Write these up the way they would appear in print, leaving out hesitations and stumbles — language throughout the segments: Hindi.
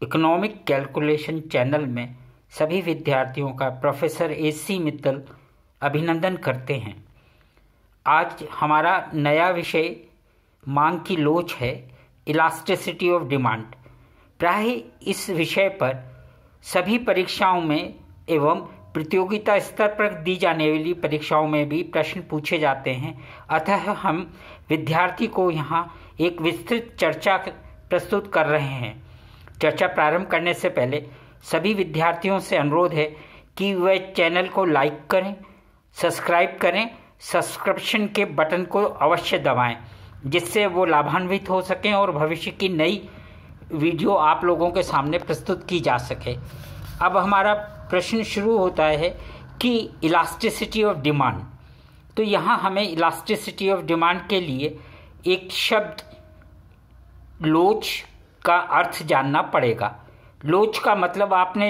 इकोनॉमिक कैलकुलेशन चैनल में सभी विद्यार्थियों का प्रोफेसर AC मित्तल अभिनंदन करते हैं। आज हमारा नया विषय मांग की लोच है, इलास्टिसिटी ऑफ डिमांड। प्राय इस विषय पर सभी परीक्षाओं में एवं प्रतियोगिता स्तर पर दी जाने वाली परीक्षाओं में भी प्रश्न पूछे जाते हैं। अतः हम विद्यार्थी को यहाँ एक विस्तृत चर्चा प्रस्तुत कर रहे हैं। चर्चा प्रारंभ करने से पहले सभी विद्यार्थियों से अनुरोध है कि वे चैनल को लाइक करें, सब्सक्राइब करें, सब्सक्रिप्शन के बटन को अवश्य दबाएं, जिससे वो लाभान्वित हो सकें और भविष्य की नई वीडियो आप लोगों के सामने प्रस्तुत की जा सके। अब हमारा प्रश्न शुरू होता है कि इलास्टिसिटी ऑफ डिमांड। तो यहाँ हमें इलास्टिसिटी ऑफ डिमांड के लिए एक शब्द लोच का अर्थ जानना पड़ेगा। लोच का मतलब आपने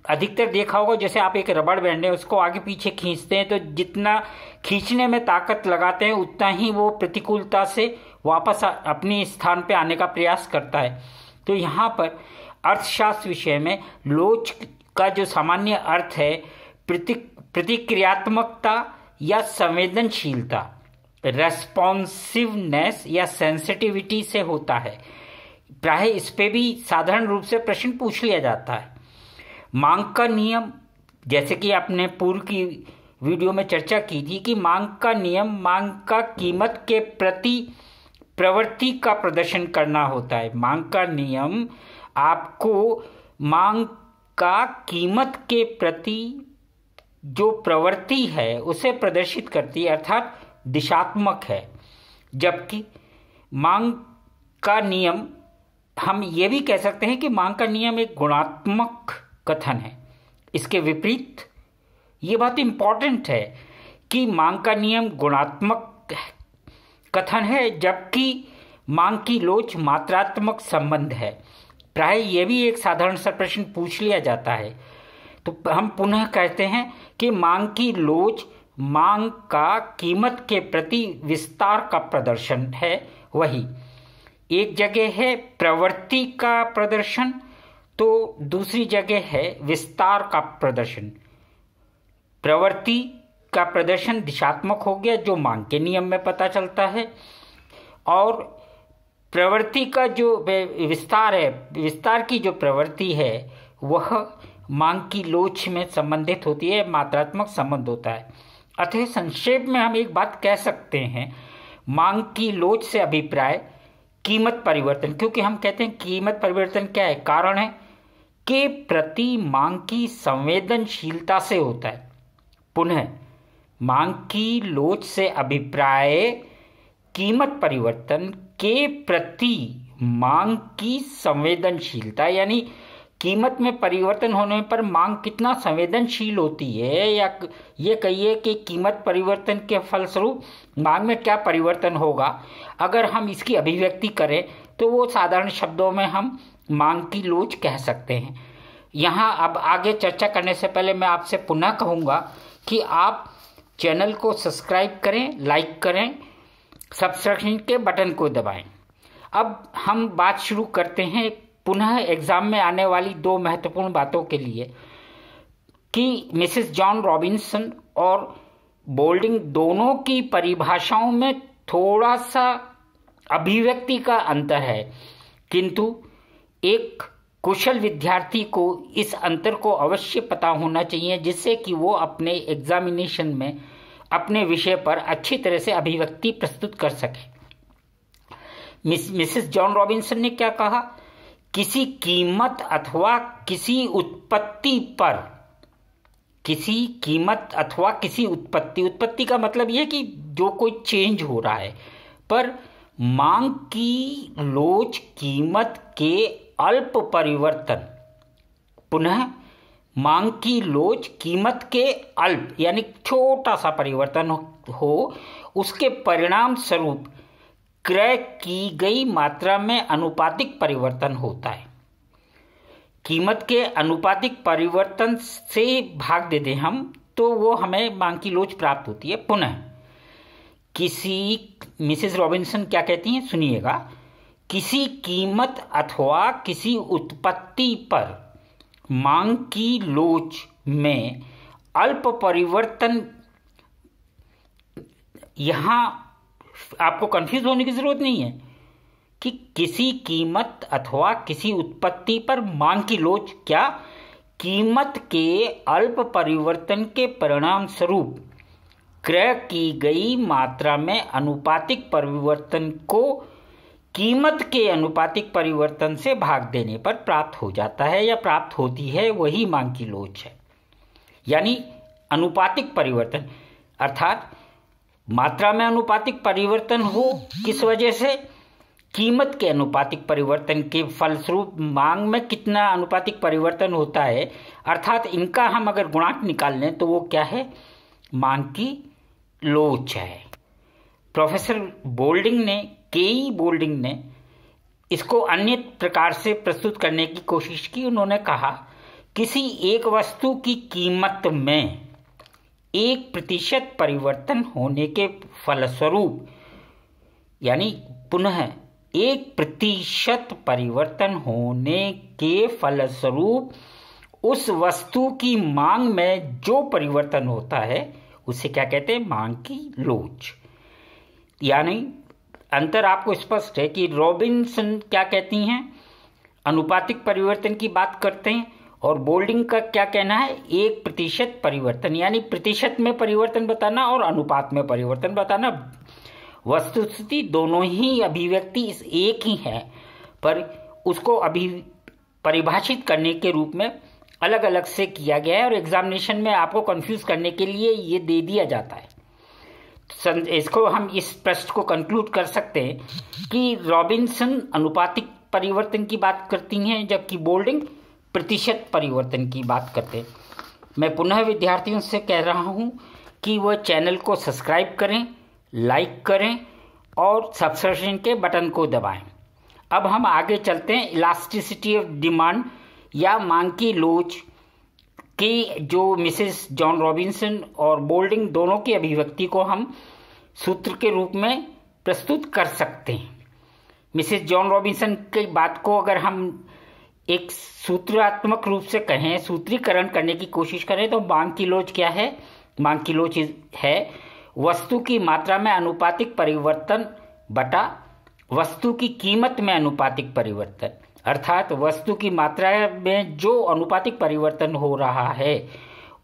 अधिकतर देखा होगा, जैसे आप एक रबड़ बैंड है उसको आगे पीछे खींचते हैं तो जितना खींचने में ताकत लगाते हैं उतना ही वो प्रतिकूलता से वापस अपने स्थान पे आने का प्रयास करता है। तो यहाँ पर अर्थशास्त्र विषय में लोच का जो सामान्य अर्थ है प्रतिक्रियात्मकता या संवेदनशीलता, रेस्पॉन्सिवनेस या सेंसिटिविटी से होता है। प्राय इस पे भी साधारण रूप से प्रश्न पूछ लिया जाता है। मांग का नियम, जैसे कि आपने पूर्व की वीडियो में चर्चा की थी कि मांग का नियम मांग का कीमत के प्रति प्रवृत्ति का प्रदर्शन करना होता है। मांग का नियम आपको मांग का कीमत के प्रति जो प्रवृत्ति है उसे प्रदर्शित करती है, अर्थात दिशात्मक है। जबकि मांग का नियम, हम ये भी कह सकते हैं कि मांग का नियम एक गुणात्मक कथन है। इसके विपरीत ये बात इंपॉर्टेंट है कि मांग का नियम गुणात्मक कथन है, जबकि मांग की लोच मात्रात्मक संबंध है। प्राय ये भी एक साधारण सा प्रश्न पूछ लिया जाता है। तो हम पुनः कहते हैं कि मांग की लोच मांग का कीमत के प्रति विस्तार का प्रदर्शन है। वही एक जगह है प्रवृत्ति का प्रदर्शन, तो दूसरी जगह है विस्तार का प्रदर्शन। प्रवृत्ति का प्रदर्शन दिशात्मक हो गया, जो मांग के नियम में पता चलता है, और प्रवृत्ति का जो विस्तार है, विस्तार की जो प्रवृत्ति है वह मांग की लोच में संबंधित होती है, मात्रात्मक संबंध होता है। अतः संक्षेप में हम एक बात कह सकते हैं, मांग की लोच से अभिप्राय कीमत परिवर्तन, क्योंकि हम कहते हैं कीमत परिवर्तन क्या है, कारण है के प्रति मांग की संवेदनशीलता से होता है। पुनः मांग की लोच से अभिप्राय कीमत परिवर्तन के प्रति मांग की संवेदनशीलता, यानी कीमत में परिवर्तन होने पर मांग कितना संवेदनशील होती है, या ये कहिए कि कीमत परिवर्तन के फलस्वरूप मांग में क्या परिवर्तन होगा। अगर हम इसकी अभिव्यक्ति करें तो वो साधारण शब्दों में हम मांग की लोच कह सकते हैं। यहाँ अब आगे चर्चा करने से पहले मैं आपसे पुनः कहूँगा कि आप चैनल को सब्सक्राइब करें, लाइक करें, सब्सक्रिप्शन के बटन को दबाएं। अब हम बात शुरू करते हैं पुनः एग्जाम में आने वाली दो महत्वपूर्ण बातों के लिए कि मिसेस जॉन रॉबिन्सन और बोल्डिंग दोनों की परिभाषाओं में थोड़ा सा अभिव्यक्ति का अंतर है, किंतु एक कुशल विद्यार्थी को इस अंतर को अवश्य पता होना चाहिए, जिससे कि वो अपने एग्जामिनेशन में अपने विषय पर अच्छी तरह से अभिव्यक्ति प्रस्तुत कर सके। मिसेस जॉन रॉबिन्सन ने क्या कहा, किसी कीमत अथवा किसी उत्पत्ति पर, किसी कीमत अथवा किसी उत्पत्ति का मतलब यह कि जो कोई चेंज हो रहा है, पर मांग की लोच कीमत के अल्प परिवर्तन, पुनः मांग की लोच कीमत के अल्प यानी छोटा सा परिवर्तन हो, उसके परिणाम स्वरूप क्रय की गई मात्रा में अनुपातिक परिवर्तन होता है। कीमत के अनुपातिक परिवर्तन से भाग दे दें हम तो वो हमें मांग की लोच प्राप्त होती है। पुनः मिसेस रॉबिन्सन क्या कहती हैं, सुनिएगा, किसी कीमत अथवा किसी उत्पत्ति पर मांग की लोच में अल्प परिवर्तन। यहां आपको कंफ्यूज होने की जरूरत नहीं है कि किसी कीमत अथवा किसी उत्पत्ति पर मांग की लोच, क्या कीमत के अल्प परिवर्तन के परिणाम स्वरूप क्रय की गई मात्रा में अनुपातिक परिवर्तन को कीमत के अनुपातिक परिवर्तन से भाग देने पर प्राप्त हो जाता है या प्राप्त होती है, वही मांग की लोच है। यानी अनुपातिक परिवर्तन अर्थात मात्रा में अनुपातिक परिवर्तन हो, किस वजह से? कीमत के अनुपातिक परिवर्तन के फलस्वरूप मांग में कितना अनुपातिक परिवर्तन होता है, अर्थात इनका हम अगर गुणांक निकाल लें तो वो क्या है? मांग की लोच है। प्रोफेसर बोल्डिंग ने, केई बोल्डिंग ने इसको अन्य प्रकार से प्रस्तुत करने की कोशिश की। उन्होंने कहा किसी एक वस्तु की कीमत में 1% परिवर्तन होने के फलस्वरूप, यानी पुनः 1% परिवर्तन होने के फलस्वरूप उस वस्तु की मांग में जो परिवर्तन होता है उसे क्या कहते हैं? मांग की लोच। यानी अंतर आपको स्पष्ट है कि रॉबिन्सन क्या कहती हैं? अनुपातिक परिवर्तन की बात करते हैं, और बोल्डिंग का क्या कहना है? 1% परिवर्तन, यानी प्रतिशत में परिवर्तन बताना और अनुपात में परिवर्तन बताना। वस्तुस्थिति दोनों ही अभिव्यक्ति इस एक ही है, पर उसको परिभाषित करने के रूप में अलग अलग से किया गया है, और एग्जामिनेशन में आपको कंफ्यूज करने के लिए ये दे दिया जाता है। इसको हम इस प्रश्न को कंक्लूड कर सकते हैं कि रॉबिन्सन अनुपातिक परिवर्तन की बात करती हैं, जबकि बोल्डिंग प्रतिशत परिवर्तन की बात करते हैं। मैं पुनः विद्यार्थियों से कह रहा हूं कि वह चैनल को सब्सक्राइब करें, लाइक करें और सब्सक्रिप्शन के बटन को दबाएं। अब हम आगे चलते हैं। इलास्टिसिटी ऑफ डिमांड या मांग की लोच की जो मिसेस जॉन रॉबिन्सन और बोल्डिंग दोनों की अभिव्यक्ति को हम सूत्र के रूप में प्रस्तुत कर सकते हैं। मिसेस जॉन रॉबिन्सन की बात को अगर हम एक सूत्रात्मक रूप से कहें, सूत्रीकरण करने की कोशिश करें, तो मांग की लोच क्या है? मांग की लोच है वस्तु की मात्रा में अनुपातिक परिवर्तन बटा वस्तु की कीमत में अनुपातिक परिवर्तन, अर्थात वस्तु की मात्रा में जो अनुपातिक परिवर्तन हो रहा है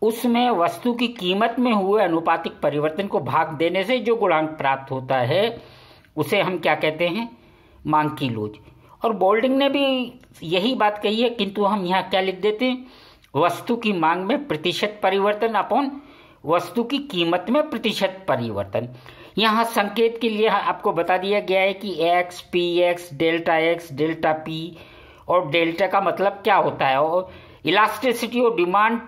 उसमें वस्तु की कीमत में हुए अनुपातिक परिवर्तन को भाग देने से जो गुणांक प्राप्त होता है उसे हम क्या कहते हैं? मांग की लोच। और बोल्डिंग ने भी यही बात कही है, किंतु हम यहाँ क्या लिख देते हैं? वस्तु की मांग में प्रतिशत परिवर्तन अपॉन वस्तु की कीमत में प्रतिशत परिवर्तन। यहाँ संकेत के लिए आपको बता दिया गया है कि x, P x, delta P और डेल्टा का मतलब क्या होता है। और इलास्टिसिटी और डिमांड,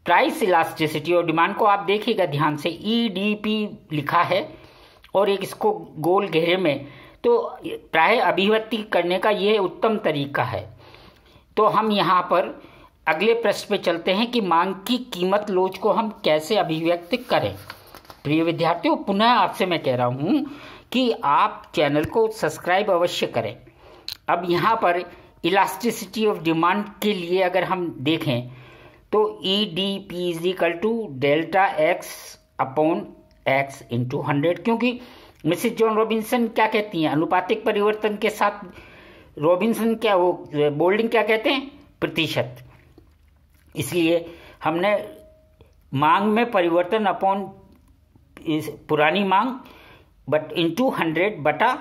प्राइस इलास्टिसिटी और डिमांड को आप देखिएगा ध्यान से, EDP लिखा है और एक इसको गोल घेरे में, तो प्राय अभिव्यक्ति करने का यह उत्तम तरीका है। तो हम यहाँ पर अगले प्रश्न पे चलते हैं कि मांग की कीमत लोच को हम कैसे अभिव्यक्त करें। प्रिय विद्यार्थियों, पुनः आपसे मैं कह रहा हूँ कि आप चैनल को सब्सक्राइब अवश्य करें। अब यहाँ पर इलास्टिसिटी ऑफ डिमांड के लिए अगर हम देखें तो EDP is equal to delta X upon X into 100, क्योंकि मिसेस जॉन रॉबिन्सन क्या कहती हैं? अनुपातिक परिवर्तन के साथ रॉबिन्सन क्या, वो बोल्डिंग क्या कहते हैं? प्रतिशत। इसलिए हमने मांग में परिवर्तन अपॉन पुरानी मांग बट इंटू 100 बटा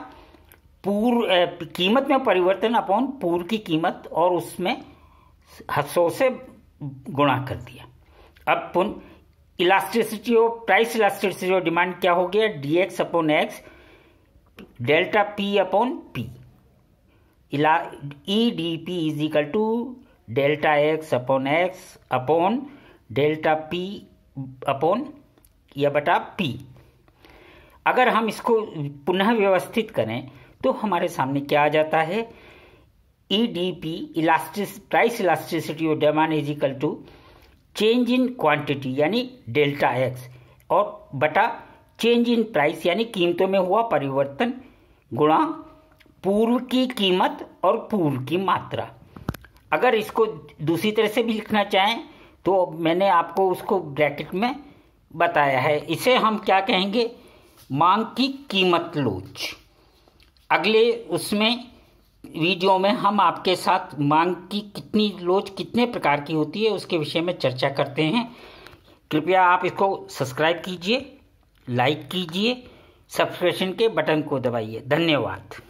पूर्व कीमत में परिवर्तन अपॉन पूर्व की कीमत, और उसमें 100 से गुणा कर दिया। अब पुनः elasticity of price elasticity of demand क्या हो गया? DX upon X delta P upon P। EDP is equal to delta X upon X upon delta P upon या बटा P। अगर हम इसको पुनः व्यवस्थित करें तो हमारे सामने क्या आ जाता है? EDP price elasticity of demand is equal to change in quantity यानी डेल्टा एक्स और बटा चेंज इन प्राइस यानी कीमतों में हुआ परिवर्तन गुणा पूर्व की कीमत और पूर्व की मात्रा। अगर इसको दूसरी तरह से भी लिखना चाहें तो मैंने आपको उसको ब्रैकेट में बताया है। इसे हम क्या कहेंगे, मांग की कीमत लोच। अगले उसमें वीडियो में हम आपके साथ मांग की कितनी लोच कितने प्रकार की होती है उसके विषय में चर्चा करते हैं। कृपया आप इसको सब्सक्राइब कीजिए, लाइक कीजिए, सब्सक्रिप्शन के बटन को दबाइए। धन्यवाद।